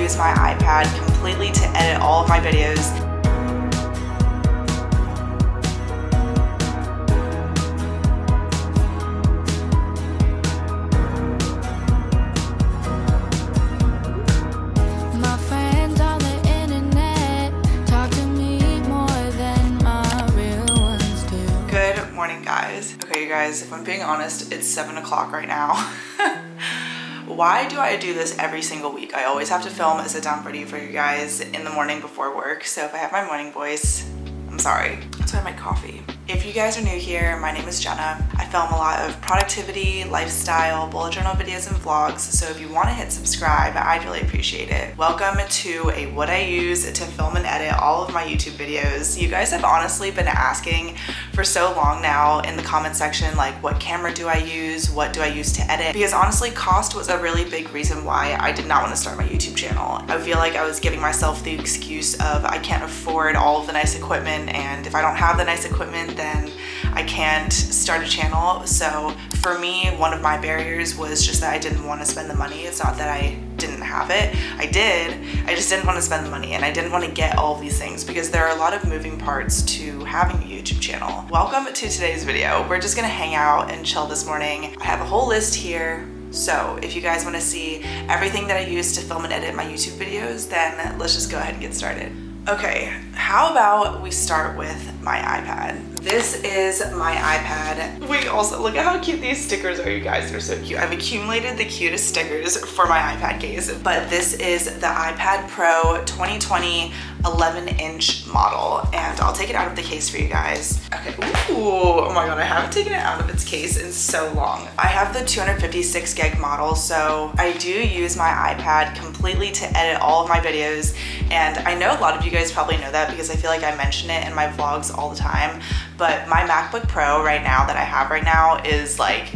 use my iPad completely to edit all of my videos. Okay, you guys, if I'm being honest, it's 7 o'clock right now. Why do I do this every single week? I always have to film a sit-down video for you guys in the morning before work, so if I have my morning voice, I'm sorry. That's why I made coffee. If you guys are new here, my name is Jenna. I film a lot of productivity, lifestyle, bullet journal videos and vlogs, so if you want to hit subscribe, I'd really appreciate it. Welcome to a what I use to film and edit all of my YouTube videos. You guys have honestly been asking for so long now in the comment section, like, what camera do I use? What do I use to edit? Because honestly, cost was a really big reason why I did not want to start my YouTube channel. I feel like I was giving myself the excuse of I can't afford all of the nice equipment, and if I don't have the nice equipment, then I can't start a channel. So for me, one of my barriers was just that I didn't want to spend the money. It's not that I didn't have it. I did. I just didn't want to spend the money, and I didn't want to get all of these things because there are a lot of moving parts to having a YouTube channel. Welcome to today's video. We're just gonna hang out and chill this morning. I have a whole list here. So if you guys want to see everything that I use to film and edit my YouTube videos, then let's just go ahead and get started. Okay, how about we start with my iPad? This is my iPad. Wait, also look at how cute these stickers are, you guys. They're so cute. I've accumulated the cutest stickers for my iPad case, but this is the iPad Pro 2020 11-inch model, and I'll take it out of the case for you guys. Okay, ooh, oh my god, I haven't taken it out of its case in so long. I have the 256 gig model, so I do use my iPad completely to edit all of my videos, and I know a lot of you guys probably know that because I feel like I mention it in my vlogs all the time, but my MacBook Pro right now that I have right now is like,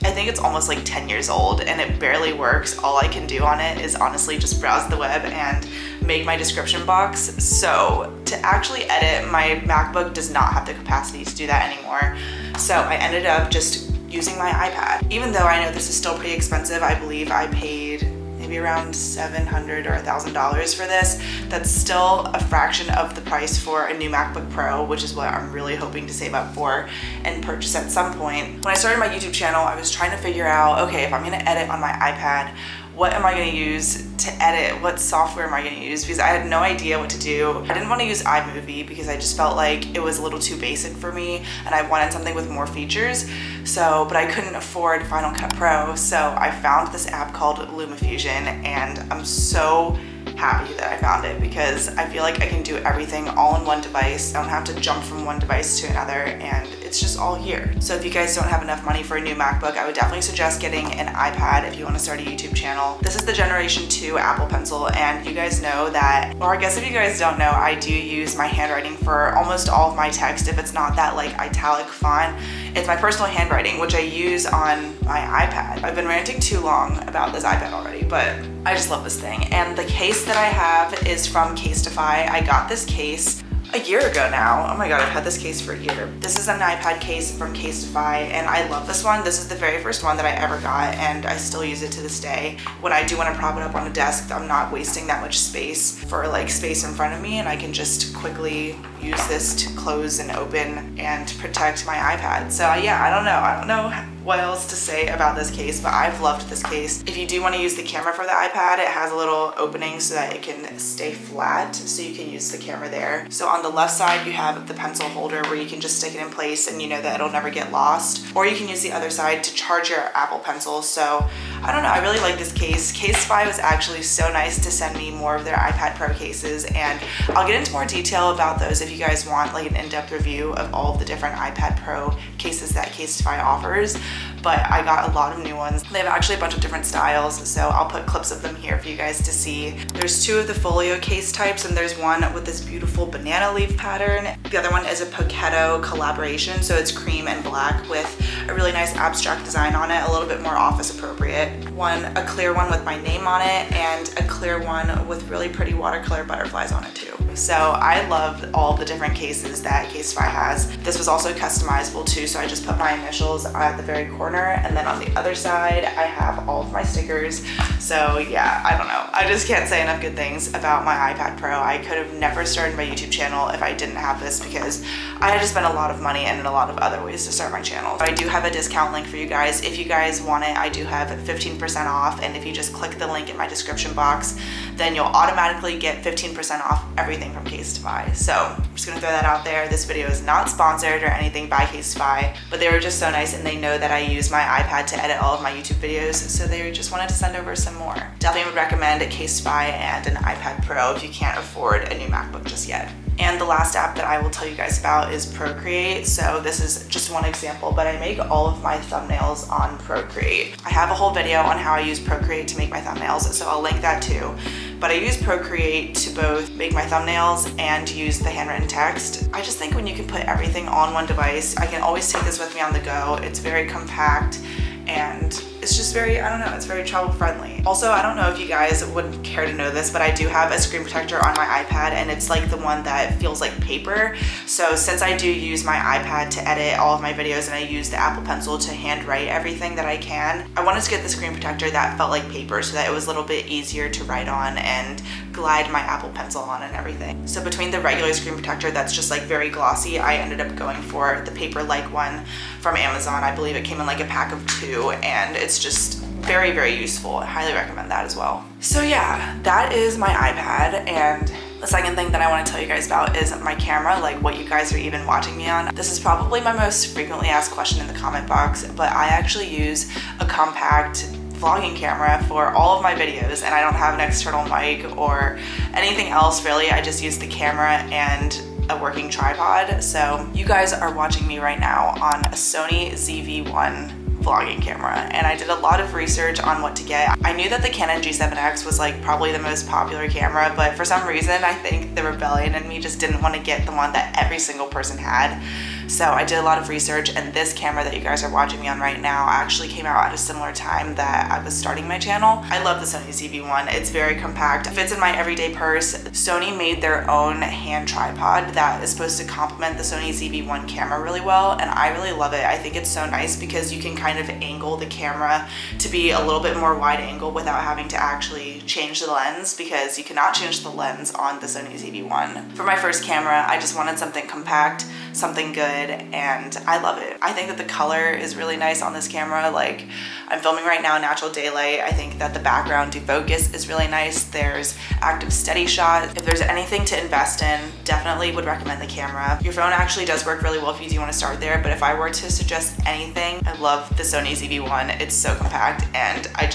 I think it's almost like 10 years old, and it barely works. All I can do on it is honestly just browse the web and make my description box. So to actually edit, my MacBook does not have the capacity to do that anymore. So I ended up just using my iPad. Even though I know this is still pretty expensive, I believe I paid maybe around $700 or $1,000 for this. That's still a fraction of the price for a new MacBook Pro, which is what I'm really hoping to save up for and purchase at some point. When I started my YouTube channel, I was trying to figure out, okay, if I'm gonna edit on my iPad, what am I gonna use to edit? What software am I gonna use? Because I had no idea what to do. I didn't want to use iMovie because I just felt like it was a little too basic for me and I wanted something with more features. So, but I couldn't afford Final Cut Pro. So I found this app called LumaFusion, and I'm so happy that I found it because I feel like I can do everything all in one device. I don't have to jump from one device to another, and it's just all here. So if you guys don't have enough money for a new MacBook, I would definitely suggest getting an iPad if you want to start a YouTube channel. This is the Generation 2 Apple Pencil, and you guys know that, or I guess if you guys don't know, I do use my handwriting for almost all of my text. If it's not that like italic font, it's my personal handwriting, which I use on my iPad. I've been ranting too long about this iPad already, but I just love this thing. And the case that I have is from Casetify. I got this case a year ago now. Oh my god, I've had this case for a year. This is an iPad case from Casetify, and I love this one. This is the very first one that I ever got, and I still use it to this day. When I do want to prop it up on a desk, I'm not wasting that much space for like space in front of me, and I can just quickly use this to close and open and protect my iPad. So yeah, I don't know what else to say about this case, but I've loved this case. If you do want to use the camera for the iPad, it has a little opening so that it can stay flat, so you can use the camera there. So on the left side, you have the pencil holder where you can just stick it in place and you know that it'll never get lost. Or you can use the other side to charge your Apple Pencil. So I don't know, I really like this case. Casetify was actually so nice to send me more of their iPad Pro cases, and I'll get into more detail about those if you guys want like an in-depth review of all of the different iPad Pro cases that Casetify offers. But I got a lot of new ones. They have actually a bunch of different styles, so I'll put clips of them here for you guys to see. There's two of the folio case types, and there's one with this beautiful banana leaf pattern. The other one is a Poketo collaboration, so it's cream and black with a really nice abstract design on it, a little bit more office appropriate. A clear one with my name on it, and a clear one with really pretty watercolor butterflies on it too. So I love all the different cases that Casetify has. This was also customizable too, so I just put my initials at the very corner corner, and then on the other side I have all of my stickers. So yeah, I don't know, I just can't say enough good things about my iPad Pro. I could have never started my YouTube channel if I didn't have this, because I had to spend a lot of money and in a lot of other ways to start my channel. But I do have a discount link for you guys. If you guys want it, I do have 15% off, and if you just click the link in my description box, then you'll automatically get 15% off everything from Casetify. So I'm just gonna throw that out there. This video is not sponsored or anything by Casetify, but they were just so nice, and they know that I use my iPad to edit all of my YouTube videos, so they just wanted to send over some more. Definitely would recommend Casetify and an iPad Pro if you can't afford a new MacBook just yet. And the last app that I will tell you guys about is Procreate. So this is just one example, but I make all of my thumbnails on Procreate. I have a whole video on how I use Procreate to make my thumbnails, so I'll link that too. But I use Procreate to both make my thumbnails and use the handwritten text. I just think when you can put everything on one device, I can always take this with me on the go. It's very compact, and it's just very, I don't know, it's very travel friendly. Also, I don't know if you guys would care to know this, but I do have a screen protector on my iPad, and it's like the one that feels like paper. So since I do use my iPad to edit all of my videos and I use the Apple Pencil to handwrite everything that I can, I wanted to get the screen protector that felt like paper so that it was a little bit easier to write on and glide my Apple Pencil on and everything. So between the regular screen protector that's just like very glossy, I ended up going for the paper-like one from Amazon. I believe it came in like a pack of 2, and it's just very, very useful. I highly recommend that as well. So yeah, that is my iPad, and the second thing that I want to tell you guys about is my camera, like what you guys are even watching me on. This is probably my most frequently asked question in the comment box, but I actually use a compact vlogging camera for all of my videos, and I don't have an external mic or anything else really. I just use the camera and a working tripod. So you guys are watching me right now on a Sony ZV-1 vlogging camera, and I did a lot of research on what to get. I knew that the Canon G7X was like probably the most popular camera, but for some reason I think the rebellion in me just didn't want to get the one that every single person had. So I did a lot of research, and this camera that you guys are watching me on right now actually came out at a similar time that I was starting my channel. I love the Sony ZV-1. It's very compact. It fits in my everyday purse. Sony made their own hand tripod that is supposed to complement the Sony ZV-1 camera really well, and I really love it. I think it's so nice because you can kind of angle the camera to be a little bit more wide angle without having to actually change the lens, because you cannot change the lens on the Sony ZV-1. For my first camera, I just wanted something compact, something good, and I love it. I think that the color is really nice on this camera. Like, I'm filming right now natural daylight. I think that the background defocus is really nice. There's active steady shot. If there's anything to invest in, definitely would recommend the camera. Your phone actually does work really well if you do want to start there, but if I were to suggest anything, I love the Sony ZV-1. It's so compact, and I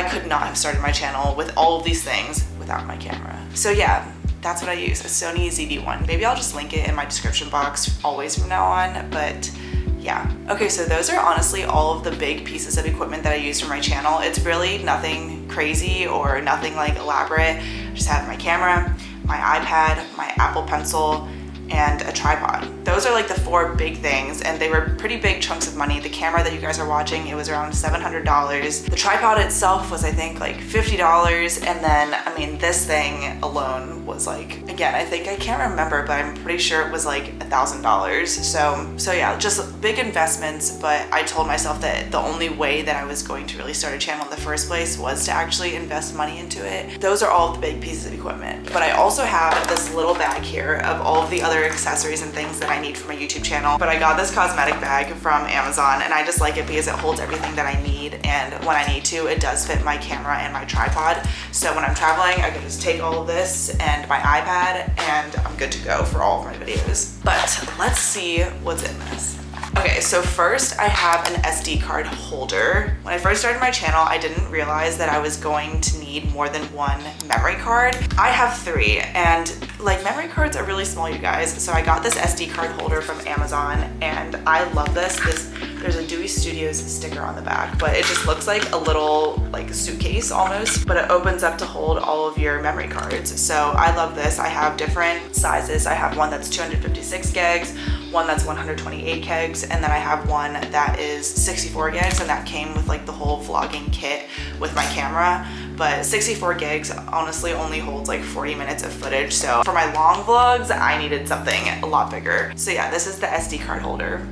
could not have started my channel with all of these things without my camera. So yeah, that's what I use, a Sony ZV-1. Maybe I'll just link it in my description box always from now on, but yeah. Okay, so those are honestly all of the big pieces of equipment that I use for my channel. It's really nothing crazy or nothing like elaborate. I just have my camera, my iPad, my Apple Pencil, and a tripod. Those are like the 4 big things, and they were pretty big chunks of money. The camera that you guys are watching, it was around $700. The tripod itself was I think like $50, and then I mean this thing alone was like, again, I can't remember, but I'm pretty sure it was like $1,000. So yeah, just big investments, but I told myself that the only way that I was going to really start a channel in the first place was to actually invest money into it. Those are all the big pieces of equipment. But I also have this little bag here of all of the other accessories and things that I need for my YouTube channel. But I got this cosmetic bag from Amazon, and I just like it because it holds everything that I need, and when I need to, it does fit my camera and my tripod. So when I'm traveling, I can just take all of this and my iPad, and I'm good to go for all of my videos. But let's see what's in this. Okay, so first I have an SD card holder. When I first started my channel, I didn't realize that I was going to need more than 1 memory card. I have 3, and like memory cards are really small, you guys. So I got this SD card holder from Amazon, and I love this. There's a Dewey Studios sticker on the back, but it just looks like a little like suitcase almost, but it opens up to hold all of your memory cards. So I love this. I have different sizes. I have one that's 256 gigs, one that's 128 gigs, and then I have one that is 64 gigs, and that came with like the whole vlogging kit with my camera. But 64 gigs honestly only holds like 40 minutes of footage. So for my long vlogs, I needed something a lot bigger. So yeah, this is the SD card holder.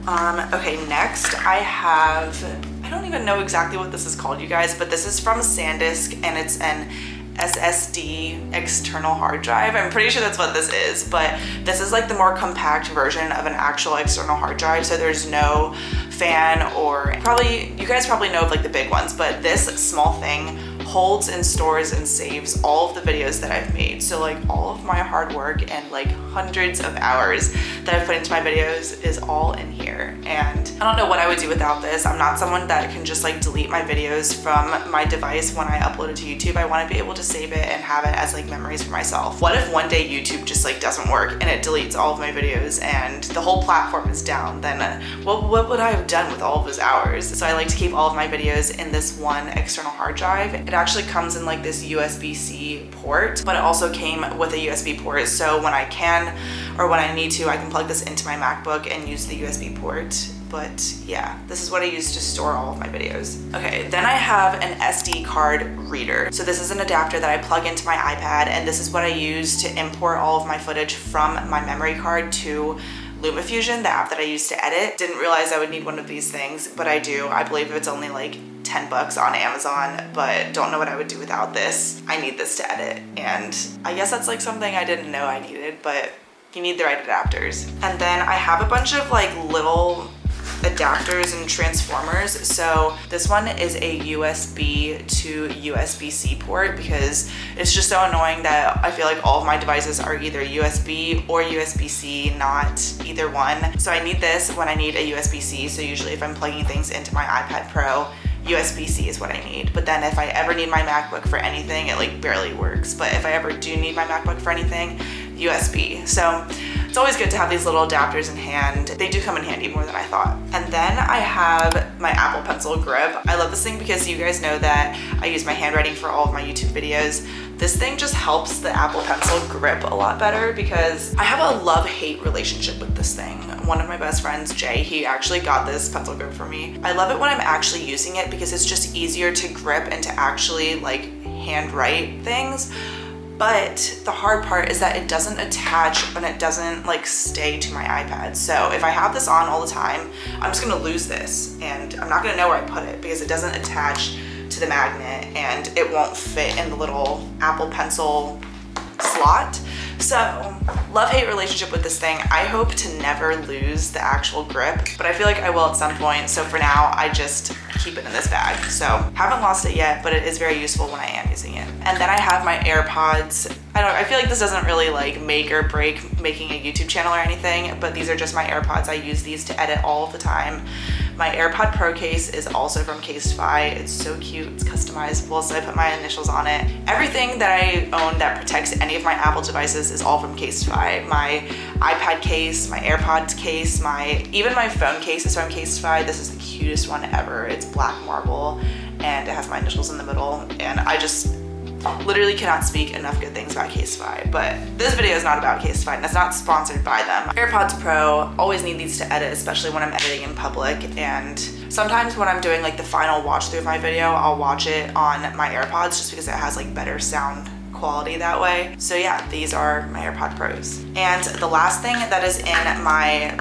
Okay, next I have, I don't even know exactly what this is called, you guys, but this is from SanDisk, and it's an SSD external hard drive. I'm pretty sure that's what this is, but this is like the more compact version of an actual external hard drive. So there's no fan, or you guys probably know of like the big ones, but this small thing holds and stores and saves all of the videos that I've made. So like all of my hard work and like hundreds of hours that I've put into my videos is all in here. And I don't know what I would do without this. I'm not someone that can just like delete my videos from my device when I upload it to YouTube. I want to be able to save it and have it as like memories for myself. What if one day YouTube just like doesn't work and it deletes all of my videos and the whole platform is down? Then what would I have done with all of those hours? So I like to keep all of my videos in this one external hard drive. It actually comes in like this USB-C port, but it also came with a USB port. So when I can, or when I need to, I can plug this into my MacBook and use the USB port. But yeah, this is what I use to store all of my videos. Okay, then I have an SD card reader. So this is an adapter that I plug into my iPad, and this is what I use to import all of my footage from my memory card to LumaFusion, the app that I use to edit. Didn't realize I would need one of these things, but I do. I believe it's only like 10 bucks on Amazon, but don't know what I would do without this. I need this to edit, and I guess that's like something I didn't know I needed, but you need the right adapters. And then I have a bunch of like little adapters and transformers. So this one is a USB to USB-C port, because it's just so annoying that I feel like all of my devices are either USB or USB-C, not either one. So I need this when I need a USB-C. So usually if I'm plugging things into my iPad Pro, USB-C is what I need. But then if I ever need my MacBook for anything, it like barely works. But if I ever do need my MacBook for anything, USB. So it's always good to have these little adapters in hand. They do come in handy more than I thought. And then I have my Apple Pencil grip. I love this thing because you guys know that I use my handwriting for all of my YouTube videos. This thing just helps the Apple Pencil grip a lot better, because I have a love-hate relationship with this thing. One of my best friends, Jay, he actually got this pencil grip for me. I love it when I'm actually using it because it's just easier to grip and to actually like handwrite things. But the hard part is that it doesn't attach and it doesn't like stay to my iPad. So if I have this on all the time, I'm just gonna lose this, and I'm not gonna know where I put it because it doesn't attach to the magnet and it won't fit in the little Apple Pencil slot. So love-hate relationship with this thing. I hope to never lose the actual grip, but I feel like I will at some point. So for now, I just keep it in this bag. So haven't lost it yet, but it is very useful when I am using it. And then I have my AirPods. I feel like this doesn't really like make or break making a YouTube channel or anything, but these are just my AirPods. I use these to edit all of the time. My AirPod Pro case is also from Casetify. It's so cute, it's customizable, so I put my initials on it. Everything that I own that protects any of my Apple devices is all from Casetify. My iPad case, my AirPods case, even my phone case is from Casetify. This is the cutest one ever. It's black marble and it has my initials in the middle, and I just literally cannot speak enough good things about Casetify. But this video is not about Casetify, and it's not sponsored by them. AirPods Pro, always need these to edit, especially when I'm editing in public. And sometimes when I'm doing like the final watch through of my video, I'll watch it on my AirPods just because it has like better sound quality that way. So yeah, these are my AirPod Pros. And the last thing that is in my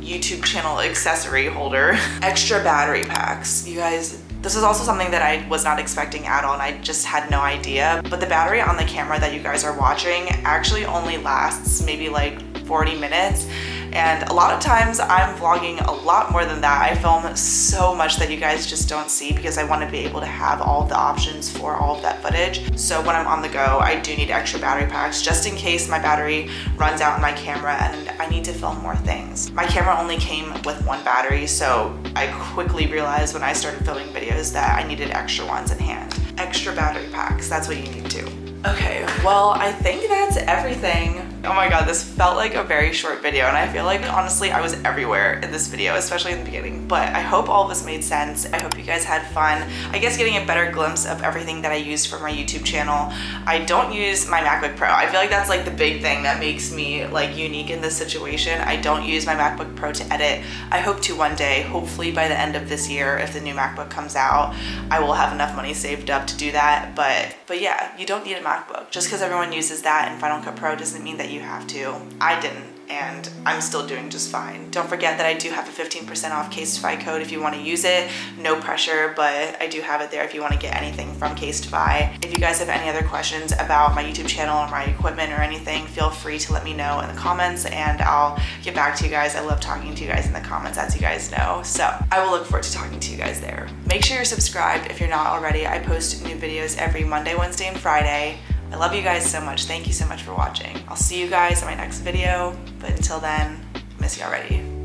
YouTube channel accessory holder, extra battery packs. You guys, this is also something that I was not expecting at all, and I just had no idea. But the battery on the camera that you guys are watching actually only lasts maybe like 40 minutes. And a lot of times I'm vlogging a lot more than that. I film so much that you guys just don't see because I want to be able to have all of the options for all of that footage. So when I'm on the go, I do need extra battery packs just in case my battery runs out in my camera and I need to film more things. My camera only came with one battery, so I quickly realized when I started filming videos that I needed extra ones in hand. Extra battery packs, that's what you need too. Okay, well, I think that's everything Oh my god, this felt like a very short video, and I feel like honestly I was everywhere in this video, especially in the beginning, but I hope all of this made sense. I hope you guys had fun. I guess getting a better glimpse of everything that I use for my YouTube channel. I don't use my MacBook Pro. I feel like that's like the big thing that makes me like unique in this situation. I don't use my MacBook Pro to edit. I hope to one day, hopefully by the end of this year, if the new MacBook comes out, I will have enough money saved up to do that. But yeah, you don't need a MacBook. Just because everyone uses that in Final Cut Pro doesn't mean that you have to. I didn't, and I'm still doing just fine. Don't forget that I do have a 15% off Casetify code if you want to use it. No pressure, but I do have it there if you want to get anything from Casetify. If you guys have any other questions about my YouTube channel or my equipment or anything, feel free to let me know in the comments and I'll get back to you guys. I love talking to you guys in the comments, as you guys know. So I will look forward to talking to you guys there. Make sure you're subscribed if you're not already. I post new videos every Monday, Wednesday, and Friday. I love you guys so much. Thank you so much for watching. I'll see you guys in my next video, but until then, miss you already.